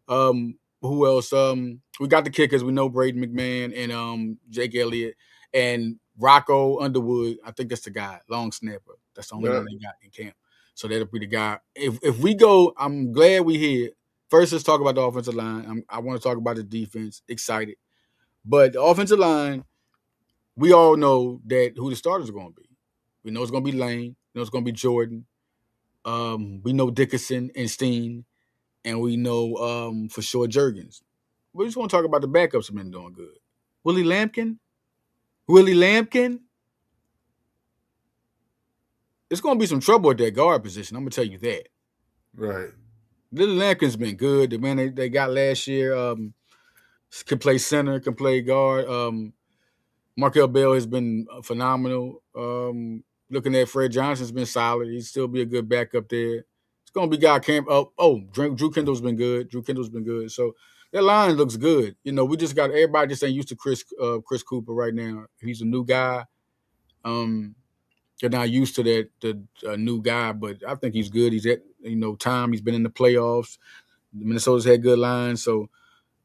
Speaker 2: Who else? We got the kickers. We know Braden McMahon and Jake Elliott and Rocco Underwood. I think that's the guy, long snapper. That's the only one they got in camp. So that'll be the guy. If we go, I'm glad we here. First, let's talk about the offensive line. I want to talk about the defense. Excited, but the offensive line, we all know who the starters are going to be. We know it's going to be Lane. We know it's going to be Jordan. We know Dickerson and Steen. And we know for sure Juergens. We just want to talk about the backups have been doing good. Willie Lampkin? It's going to be some trouble at that guard position. I'm going to tell you that.
Speaker 1: Right.
Speaker 2: Willie Lampkin's been good. The man they got last year can play center, can play guard. Markel Bell has been phenomenal. Looking at Fred Johnson's been solid. He'd still be a good backup there. It's going to be guy Cam. Drew Kendall's been good. So that line looks good. We just got everybody just ain't used to Chris Cooper right now. He's a new guy. They're not used to that the new guy, but I think he's good. He's at time. He's been in the playoffs. Minnesota's had good lines, so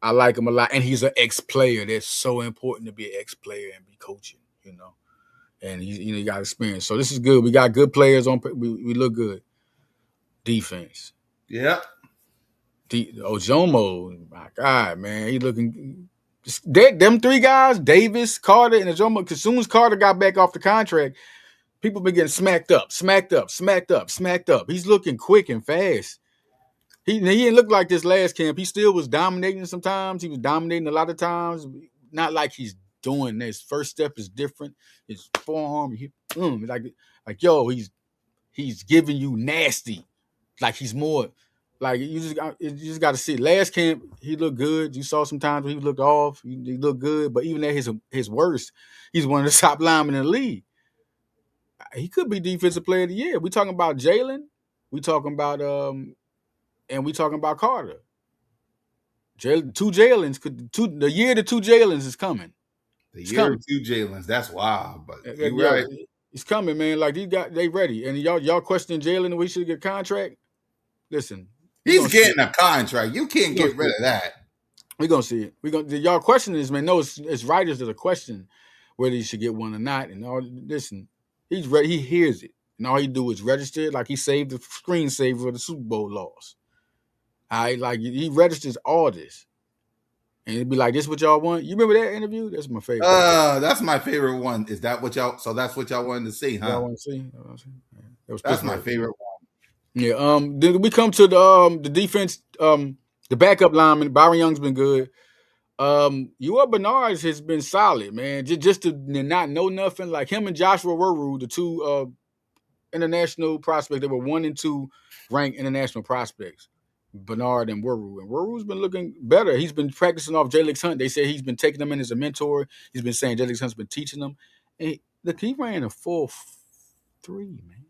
Speaker 2: I like him a lot, and he's an ex-player. That's so important to be an ex-player and be coaching, And he got experience. So this is good. We got good players on. We look good. Defense.
Speaker 1: Yep.
Speaker 2: Ojomo, my God, man, he looking. Them three guys, Davis, Carter, and Ojomo. Because as soon as Carter got back off the contract, people been getting smacked up. He's looking quick and fast. He didn't look like this last camp. He still was dominating sometimes. He was dominating a lot of times. Not like he's doing this. First step is different. His forearm, like yo, he's giving you nasty. Like he's more. Like you just got to see. Last camp, he looked good. You saw sometimes when he looked off. He looked good, but even at his worst, he's one of the top linemen in the league. He could be defensive player of the year. We talking about Jalen. We talking about and we talking about Carter. Two Jalen's the year the two Jalen's is coming.
Speaker 1: The year of two Jalen's. That's wild, but you're right.
Speaker 2: It's coming, man. Like they ready, and y'all questioning Jalen. We should get a contract. Listen,
Speaker 1: he's getting a contract. You can't get rid of that.
Speaker 2: We're gonna see it. Y'all questioning this, man. No, it's writers that are questioning whether he should get one or not. And all listen, he's ready. He hears it, and all he do is register it. Like he saved the screensaver of the Super Bowl loss. Like he registers all this, and it'd be like, "This what y'all want?" You remember that interview? That's my favorite.
Speaker 1: That's my favorite one. Is that what y'all? So that's what y'all wanted to see, huh?
Speaker 2: Y'all want to see?
Speaker 1: That's my favorite one.
Speaker 2: Yeah. Then we come to the defense. The backup lineman Byron Young's been good. U.S. Bernard has been solid, man. Just to not know nothing, like him and Joshua Werru, the two international prospects. They were 1 and 2 ranked international prospects. Bernard and Werru. And Werru's been looking better. He's been practicing off Jalix Hunt. They say he's been taking them in as a mentor. He's been saying Jalix Hunt's been teaching them. And look, he ran a 4.3, man.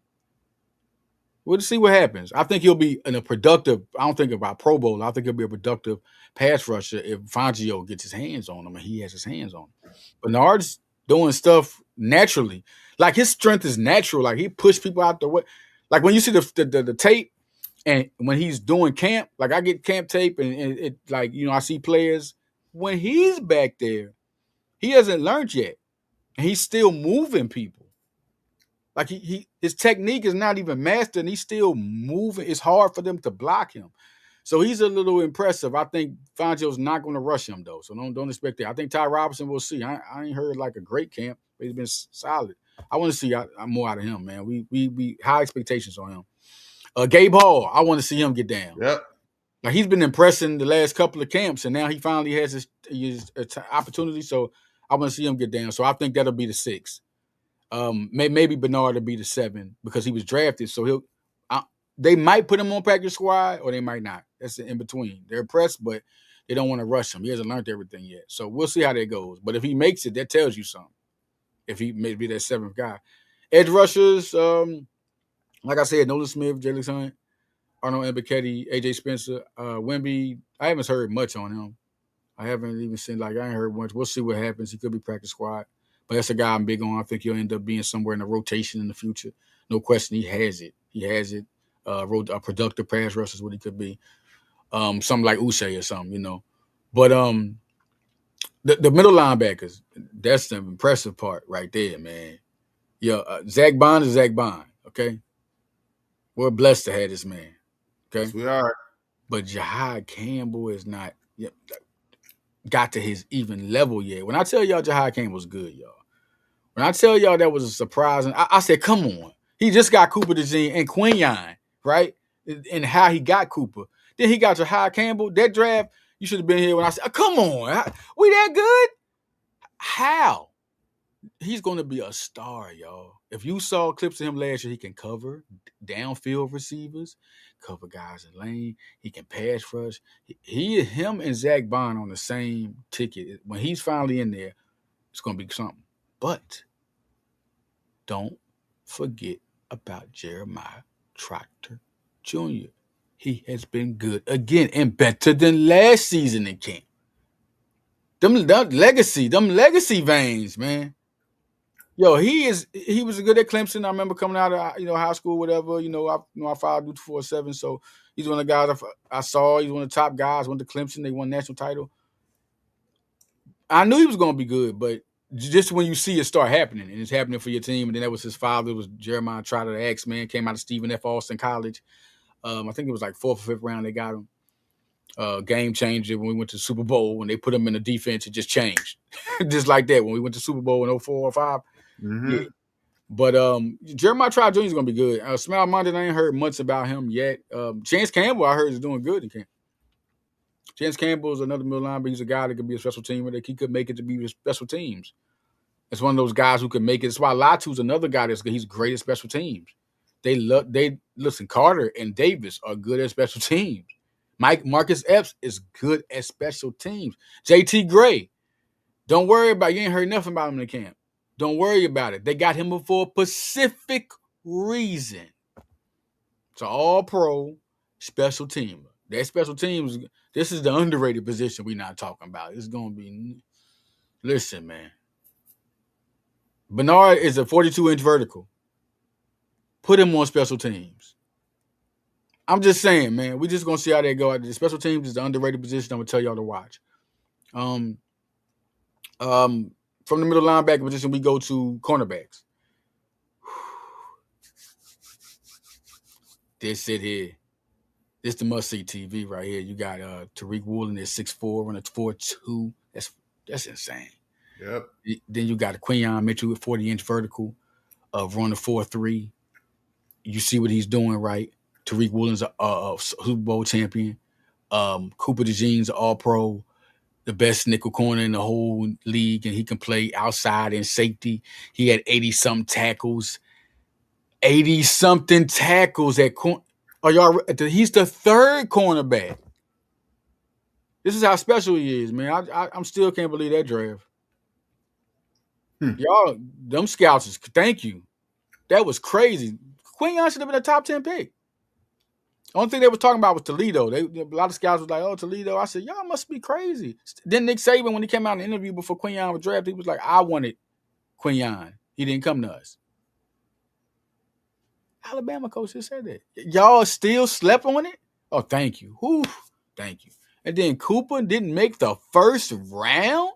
Speaker 2: We'll see what happens. I think he'll be in a productive. I don't think about Pro Bowl. I think he'll be a productive pass rusher if Fangio gets his hands on him and he has his hands on him. Bernard's doing stuff naturally. Like his strength is natural. Like he pushed people out the way. Like when you see the tape, and when he's doing camp, like I get camp tape, and it like I see players when he's back there, he hasn't learned yet, and he's still moving people. Like his technique is not even mastered, and he's still moving. It's hard for them to block him, so he's a little impressive. I think Fangio's not going to rush him though, so don't expect that. I think Ty Robinson will see. I ain't heard like a great camp, but he's been solid. I want to see more out of him, man. We high expectations on him. Gabe Hall, I want to see him get down.
Speaker 1: Yep.
Speaker 2: Like he's been impressing the last couple of camps, and now he finally has his opportunity. So I want to see him get down. So I think that'll be the 6. Maybe Bernard will be the 7 because he was drafted. So they might put him on practice squad or they might not. That's in between. They're impressed, but they don't want to rush him. He hasn't learned everything yet. So we'll see how that goes. But if he makes it, that tells you something. If he may be that 7th guy. Edge rushers, like I said, Nolan Smith, Jalix Hunt, Arnold Ebiketie, AJ Spencer, Wemby. I haven't heard much on him. I haven't even seen, I ain't heard much. We'll see what happens. He could be practice squad. But that's a guy I'm big on. I think he'll end up being somewhere in the rotation in the future. No question, he has it. A productive pass rusher is what he could be. Something like Uche or something, But the middle linebackers, that's the impressive part right there, man. Yeah, Zach Bond is Zach Bond, okay? We're blessed to have this man. Okay.
Speaker 1: Yes, we are.
Speaker 2: But Jahad Campbell is not got to his even level yet. When I tell y'all Jahad Campbell's good, y'all. When I tell y'all that was a surprise, and I said, come on. He just got Cooper DeJean and Quinyon, right? And how he got Cooper. Then he got Jahad Campbell. That draft, you should have been here when I said, come on. We that good? How? He's going to be a star, y'all. If you saw clips of him last year, he can cover downfield receivers, cover guys in lane. He can pass rush. Him and Zach Bond on the same ticket. When he's finally in there, it's going to be something. But don't forget about Jeremiah Tractor Jr. He has been good again and better than last season in camp. Them legacy veins, man. Yo, he was good at Clemson. I remember coming out of high school, whatever. I followed 247, so he's one of the guys I saw. He's one of the top guys. Went to Clemson. They won national title. I knew he was going to be good, but just when you see it start happening, and it's happening for your team, and then that was his father, it was Jeremiah Trotter, the X-Man, came out of Stephen F. Austin College. I think it was like 4th or 5th round they got him. Game changer when we went to the Super Bowl. When they put him in the defense, it just changed. Just like that. When we went to Super Bowl in 04 or 05.
Speaker 1: Mm-hmm.
Speaker 2: Yeah. But Jeremiah Trotter Jr. is going to be good. Smile Monday, I ain't heard much about him yet. Chance Campbell, I heard, is doing good in camp. Chance Campbell is another middle linebacker. He's a guy that could be a special teamer. That he could make it to be special teams. It's one of those guys who can make it. That's why Latu's another guy that's good. He's great at special teams. They listen. Carter and Davis are good at special teams. Marcus Epps is good at special teams. JT Gray, don't worry about. You ain't heard nothing about him in the camp. Don't worry about it. They got him for a specific reason. It's an all-pro special teamer. That special teams. This is the underrated position we're not talking about. It's gonna be. Listen, man. Bernard is a 42-inch vertical. Put him on special teams. I'm just saying, man. We're just gonna see how they go. The special teams is the underrated position. I'm gonna tell y'all to watch. From the middle linebacker position, we go to cornerbacks. This it here. This the must-see TV right here. You got Tariq Woolen at 6'4", running 4.2. That's insane.
Speaker 1: Yep.
Speaker 2: Then you got Quinyon Mitchell with 40-inch vertical, running 4.3. You see what he's doing, right? Tariq Woolen's a Super Bowl champion. Cooper DeJean's all-pro, the best nickel corner in the whole league, and he can play outside and safety. He had 80-something tackles. 80-something tackles at corner. Are y'all? He's the 3rd cornerback. This is how special he is, man. I'm still can't believe that draft. Y'all, them scouts, thank you. That was crazy. Quinyon should have been a top 10 pick. Only thing they were talking about was Toledo. A lot of scouts was like, "Oh, Toledo." I said, "Y'all must be crazy." Then Nick Saban, when he came out in the interview before Quinyon was drafted, he was like, "I wanted Quinyon. He didn't come to us." Alabama coach just said that. Y'all still slept on it? Oh, thank you. Whew, thank you. And then Cooper didn't make the 1st round?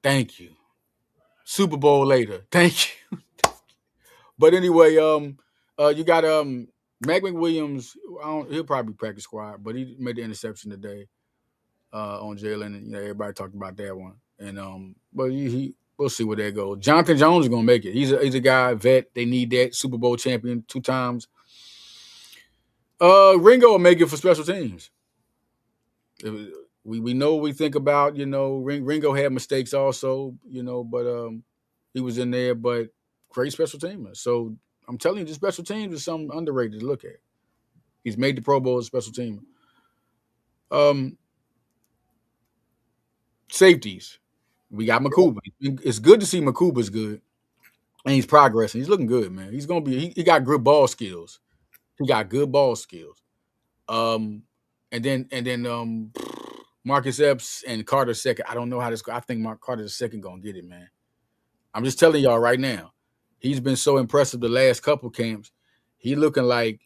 Speaker 2: Thank you. Super Bowl later. Thank you. But anyway, you got Mac McWilliams. He'll probably practice squad, but he made the interception today on Jalen, and everybody talked about that one. And but we'll see where that goes. Jonathan Jones is gonna make it. He's a guy, vet. They need that. Super Bowl champion 2 times. Ringo will make it for special teams. We know we think about, Ringo had mistakes also, but he was in there, but great special teamer. So I'm telling you, the special teams is something underrated to look at. He's made the Pro Bowl as a special teamer. Safeties. We got Makuba. It's good to see Makuba's good. And he's progressing. He's looking good, man. He's gonna be he got good ball skills. And then Marcus Epps and Carter second. I don't know how this goes. I think Carter's second gonna get it, man. I'm just telling y'all right now. He's been so impressive the last couple camps. He looking like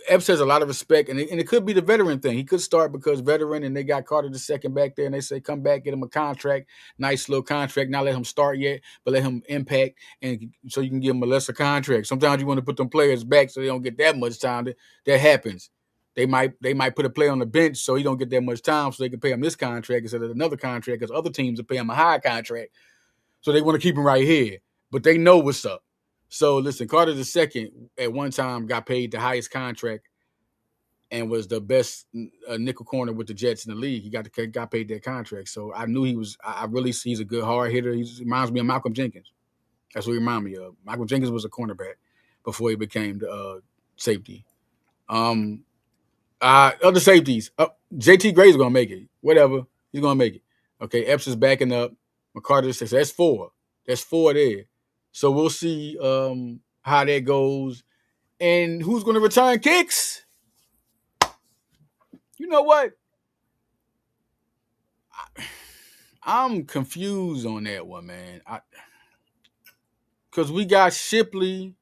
Speaker 2: Epps has a lot of respect, and it could be the veteran thing. He could start because veteran, and they got Carter the second back there, and they say, come back, get him a contract, nice little contract. Not let him start yet, but let him impact, and so you can give him a lesser contract. Sometimes you want to put them players back so they don't get that much time. That happens. They might put a player on the bench so he don't get that much time, so they can pay him this contract instead of another contract, because other teams will pay him a high contract. So they want to keep him right here, but they know what's up. So listen, Carter the second at one time got paid the highest contract and was the best nickel corner with the Jets in the league. He got paid that contract. So I knew he was. I really see he's a good hard hitter. He reminds me of Malcolm Jenkins. That's what he reminds me of. Malcolm Jenkins was a cornerback before he became the safety. Other safeties. JT Gray's gonna make it. Whatever, he's gonna make it. Okay, Epps is backing up. McCarter says that's 4. That's 4 there. So we'll see how that goes and who's going to return kicks. You know what? I'm confused on that one, man. Because we got Shipley.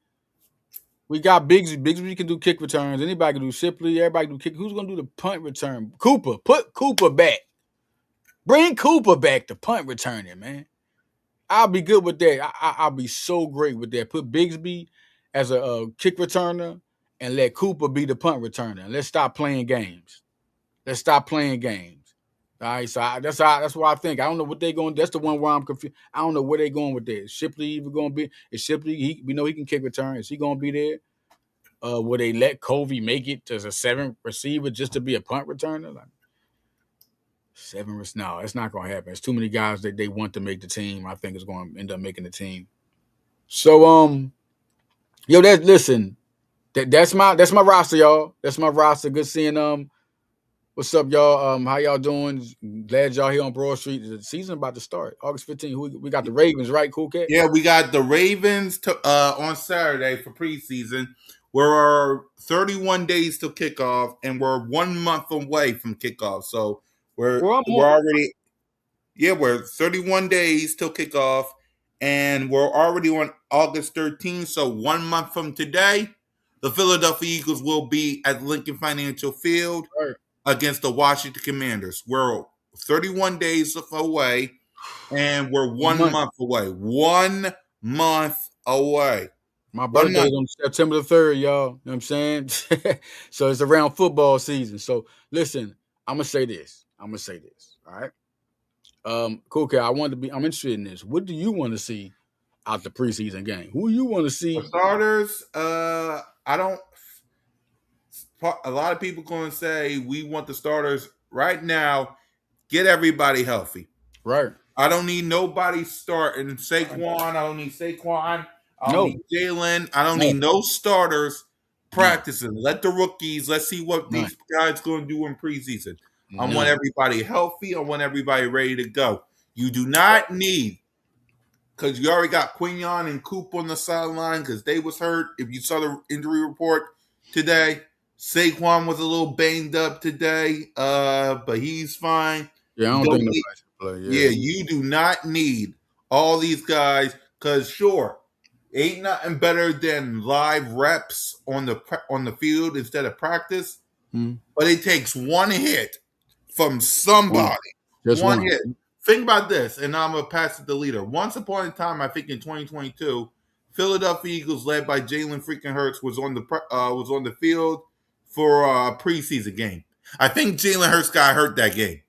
Speaker 2: We got Bigsby. Bigsby can do kick returns. Anybody can do Shipley. Everybody can do kick. Who's going to do the punt return? Cooper. Put Cooper back. Bring Cooper back to punt returning, man. I'll be good with that. I'll be so great with that. Put Bigsby as a kick returner and let Cooper be the punt returner. Let's stop playing games. Let's stop playing games. All right, so that's what I think. I don't know what they're going. That's the one where I'm confused. I don't know where they're going with that. Is Shipley even going to be? Is Shipley? We know he can kick return. Is he going to be there? Will they let Covey make it as a 7 receiver just to be a punt returner? Like, 7 no, it's not going to happen. It's too many guys that they want to make the team. I think it's going to end up making the team. So yo, that's my roster, y'all. That's my roster. Good seeing what's up, y'all? How y'all doing? Glad y'all here on Broad Street. The season about to start. August 15th. We got the Ravens, right? Cool cat?
Speaker 1: Yeah, we got the Ravens on Saturday for preseason. We're 31 days till kickoff, and we're 1 month away from kickoff. So we're already we're 31 days till kickoff, and we're already on August 13th. So 1 month from today, the Philadelphia Eagles will be at Lincoln Financial Field against the Washington Commanders. We're 31 days away, and we're 1 month away. 1 month away.
Speaker 2: My birthday is on September the 3rd, y'all. You know what I'm saying? So it's around football season. So listen, I'm gonna say this. All right. Cool cat. I'm interested in this. What do you want to see out the preseason game? Who you want to see?
Speaker 1: The starters, I don't. A lot of people going to say we want the starters right now. Get everybody healthy.
Speaker 2: Right.
Speaker 1: I don't need nobody starting Saquon. I don't need Saquon. I don't need Jalen. I don't need no starters practicing. Let the rookies. Let's see what these guys going to do in preseason. I want everybody healthy. I want everybody ready to go. You do not need, because you already got Quignon and Coop on the sideline because they was hurt. If you saw the injury report today, Saquon was a little banged up today, but he's fine.
Speaker 2: Yeah, I don't think nobody should play.
Speaker 1: Yeah, you do not need all these guys because sure, ain't nothing better than live reps on the field instead of practice. But it takes one hit from somebody. One hit. Think about this, and I'm gonna pass it to the leader. Once upon a time, I think in 2022, Philadelphia Eagles, led by Jalen freaking Hurts, was on the field for a preseason game. I think Jalen Hurts got hurt that game.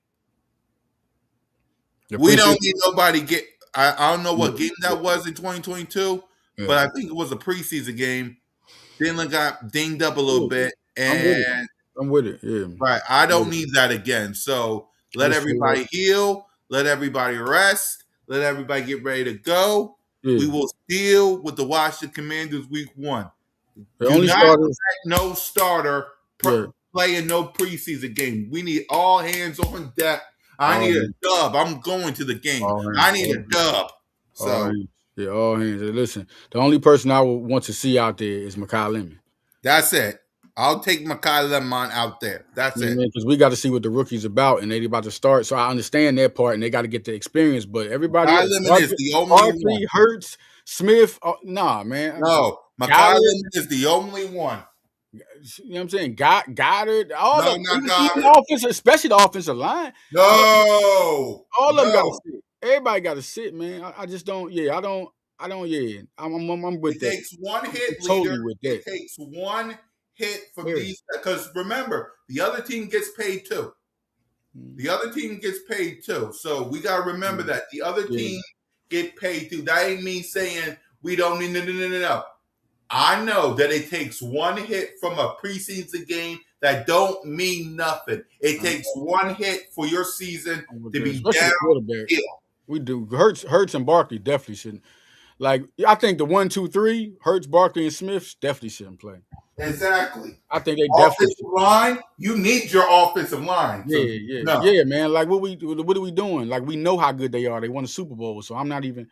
Speaker 1: We don't need nobody get. I don't know what game that was in 2022, but I think it was a preseason game. Jalen got dinged up a little bit, and
Speaker 2: I'm with it. Yeah,
Speaker 1: right. I don't need that again. So let everybody heal. Let everybody rest. Let everybody get ready to go. Yeah. We will deal with the Washington Commanders week 1.
Speaker 2: The only starter,
Speaker 1: no starter playing no preseason game. We need all hands on deck. I need a dub. I'm going to the game. I need a dub. So
Speaker 2: all hands. Listen, the only person I would want to see out there is Mekhi Lemon.
Speaker 1: That's it. I'll take Mekhi Lemon out there. That's it.
Speaker 2: Because we got to see what the rookie's about, and they're about to start. So I understand that part, and they got to get the experience. But everybody,
Speaker 1: Mekhi Lemon is the only one.
Speaker 2: Hurts, Smith, nah, man.
Speaker 1: No, Mekhi Lemon is the only one.
Speaker 2: You know what I'm saying? Goddard, offensive, especially the offensive line.
Speaker 1: No,
Speaker 2: all of them got to sit. Everybody got to sit, man. I just don't. Yeah, I don't. Yeah, I'm with that.
Speaker 1: It takes one hit, leader. With that. It takes one hit from these, because remember, the other team gets paid too. The other team gets paid too. So we got to remember that the other team get paid too. That ain't me saying we don't need no. I know that it takes one hit from a preseason game that don't mean nothing. It takes one hit for your season to be downhill.
Speaker 2: We do. Hurts and Barkley definitely shouldn't. Like, I think the 1, 2, 3, Hurts, Barkley, and Smith definitely shouldn't play.
Speaker 1: Exactly.
Speaker 2: I think they definitely
Speaker 1: offensive line. You need your offensive line.
Speaker 2: So, yeah, man. Like, what are we doing? Like, we know how good they are. They won a Super Bowl, so I'm not even.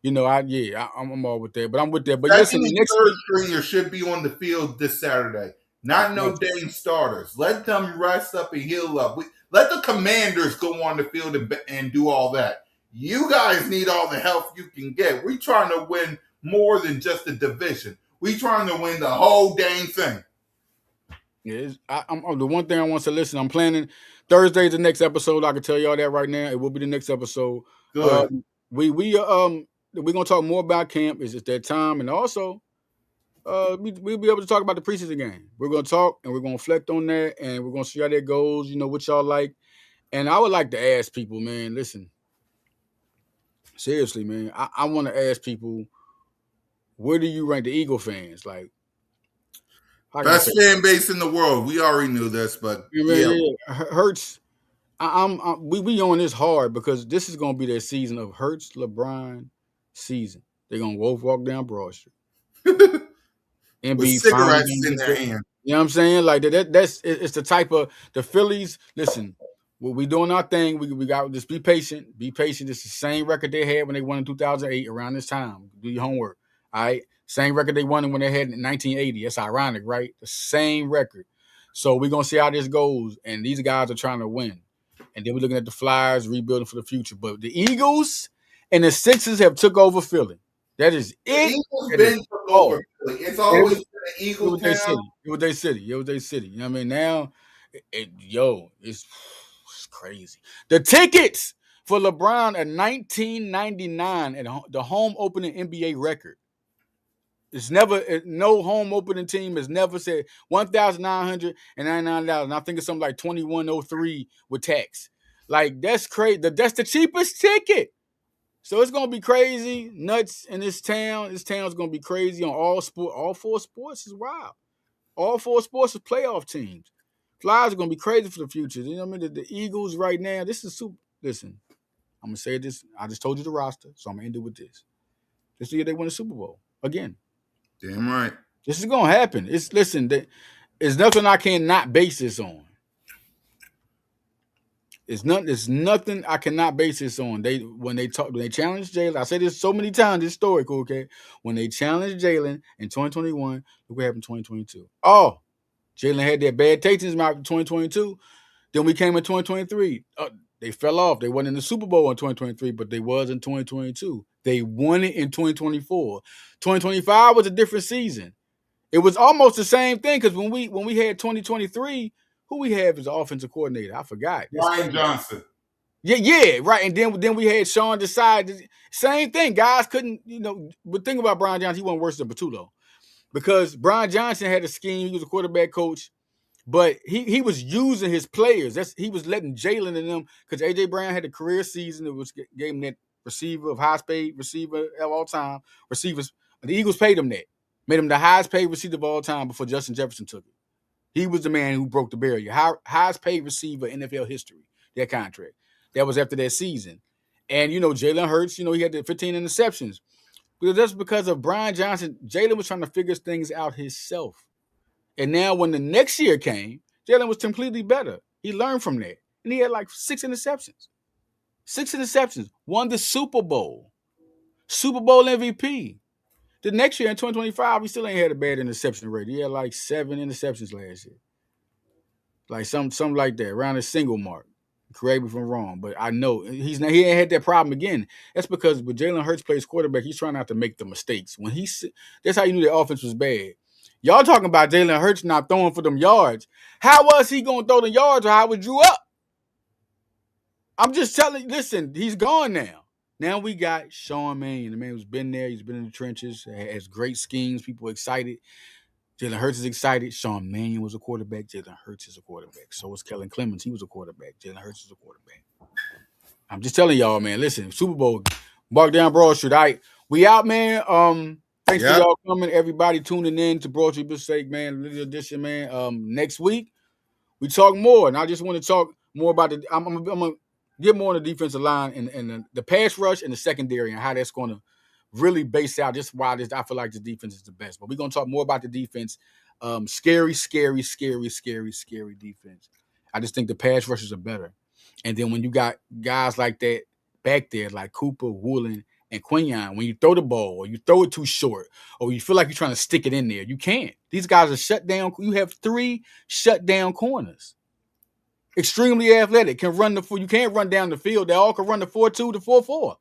Speaker 2: I'm all with that. But I'm with that. But listen, the next
Speaker 1: stringer should be on the field this Saturday. Not no dang starters. Let them rest up and heal up. Let the Commanders go on the field and do all that. You guys need all the help you can get. We're trying to win more than just the division. We're trying to win the whole dang thing.
Speaker 2: Yeah, I'm the one thing I want to listen. I'm planning Thursday's the next episode. I can tell y'all that right now. It will be the next episode.
Speaker 1: Good.
Speaker 2: We're gonna talk more about camp. It's just that time, and also we'll be able to talk about the preseason game. We're gonna talk and we're gonna reflect on that, and we're gonna see how that goes. You know what y'all like, and I would like to ask people, man. Listen, seriously, man. I want to ask people, where do you rank the Eagle fans? Like, how can I say?
Speaker 1: Best fan base in the world. We already knew this, but yeah.
Speaker 2: Yeah. Hurts. We on this hard because this is gonna be their season of Hurts LeBron season. They're gonna walk down Broad Street and
Speaker 1: With
Speaker 2: be finally
Speaker 1: cigarettes
Speaker 2: gonna
Speaker 1: in
Speaker 2: get
Speaker 1: their
Speaker 2: the.
Speaker 1: hand.
Speaker 2: You know what I'm saying? Like that's it's the type of the Phillies. Listen, we doing our thing. We got just be patient. Be patient. It's the same record they had when they won in 2008 around this time. Do your homework. All right. Same record they won when they had in 1980. That's ironic, right? The same record. So we're gonna see how this goes. And these guys are trying to win. And then we're looking at the Flyers rebuilding for the future. But the Eagles and the Sixers have took over Philly. That is
Speaker 1: The
Speaker 2: it.
Speaker 1: Eagles
Speaker 2: That is
Speaker 1: been took over Philly. It's always been an
Speaker 2: it
Speaker 1: Eagle
Speaker 2: was their
Speaker 1: town.
Speaker 2: city. It was their city. It was their city. You know what I mean? Now, it's crazy. The tickets for LeBron in 1999 at the home opening NBA record. It's never no home opening team has never said $1,999. I think it's something like 2103 with tax. Like that's crazy. That's the cheapest ticket. So it's gonna be crazy, nuts in this town. This town's gonna be crazy on all four sports is wild. All four sports are playoff teams. Flyers are gonna be crazy for the future. You know what I mean? The Eagles right now, this is super. Listen, I'm gonna say this. I just told you the roster, so I'm gonna end it with this. This year they win the Super Bowl again.
Speaker 1: Damn right.
Speaker 2: This is gonna happen. There's nothing I cannot base this on. There's nothing I cannot base this on. When they challenged Jalen, I said this so many times, this story, okay? When they challenged Jalen in 2021, look what happened in 2022. Oh, Jalen had that bad taste in his mouth in 2022. Then we came in 2023. They fell off. They won in the Super Bowl in 2023, but they was in 2022. They won it in 2024. 2025 was a different season. It was almost the same thing because when we had 2023, who we have as the offensive coordinator? I forgot.
Speaker 1: Ryan Johnson.
Speaker 2: Yeah, right. And then we had Sean decide same thing. Guys couldn't, but think about Brian Johnson. He wasn't worse than Patullo because Brian Johnson had a scheme. He was a quarterback coach, but he was using his players. He was letting Jalen and them because AJ Brown had a career season that was gave him that receiver of highest paid receiver of all time. Receivers, the Eagles paid him that. Made him the highest paid receiver of all time before Justin Jefferson took it. He was the man who broke the barrier. Highest paid receiver in NFL history, that contract. That was after that season. And, Jalen Hurts, he had the 15 interceptions. But that's because of Brian Johnson. Jalen was trying to figure things out himself. And now when the next year came, Jalen was completely better. He learned from that. And he had like 6 interceptions. 6 interceptions. Won the Super Bowl. Super Bowl MVP. The next year in 2025, he still ain't had a bad interception rate. He had like 7 interceptions last year. Like something like that, around a single mark. Correct me if I'm wrong, but I know he ain't had that problem again. That's because when Jalen Hurts plays quarterback, he's trying not to make the mistakes. That's how you knew the offense was bad. Y'all talking about Jalen Hurts not throwing for them yards. How was he going to throw the yards or how it drew up? I'm just telling you, listen, he's gone now. Now we got Sean Mannion, the man who's been there. He's been in the trenches, has great schemes. People excited. Jalen Hurts is excited. Sean Mannion was a quarterback. Jalen Hurts is a quarterback. So was Kellen Clemens. He was a quarterback. Jalen Hurts is a quarterback. I'm just telling y'all, man. Listen, Super Bowl, walk down Broad Street. All right, we out, man. Thanks for y'all coming. Everybody tuning in to Broad Street Mistake, man. Little edition, man. Next week we talk more, and I just want to talk more about the. I'm gonna get more on the defensive line and the pass rush and the secondary and how that's going to really base out just why I feel like the defense is the best. But we're going to talk more about the defense. Scary defense. I just think the pass rushes are better. And then when you got guys like that back there, like Cooper, Woolen, and Quinion, when you throw the ball or you throw it too short or you feel like you're trying to stick it in there, you can't. These guys are shut down. You have 3 shut down corners. Extremely athletic, can run you can't run down the field. They all can run the 4-2 to 4-4.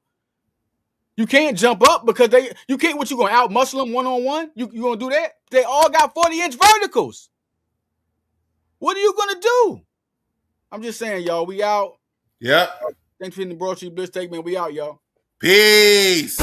Speaker 2: You can't jump up because you can't. What you gonna out muscle them 1-on-1? You gonna do that? They all got 40-inch verticals. What are you gonna do? I'm just saying, y'all. We out.
Speaker 1: Yep.
Speaker 2: Thanks for the Broad Blitz take, man. We out, y'all.
Speaker 1: Peace.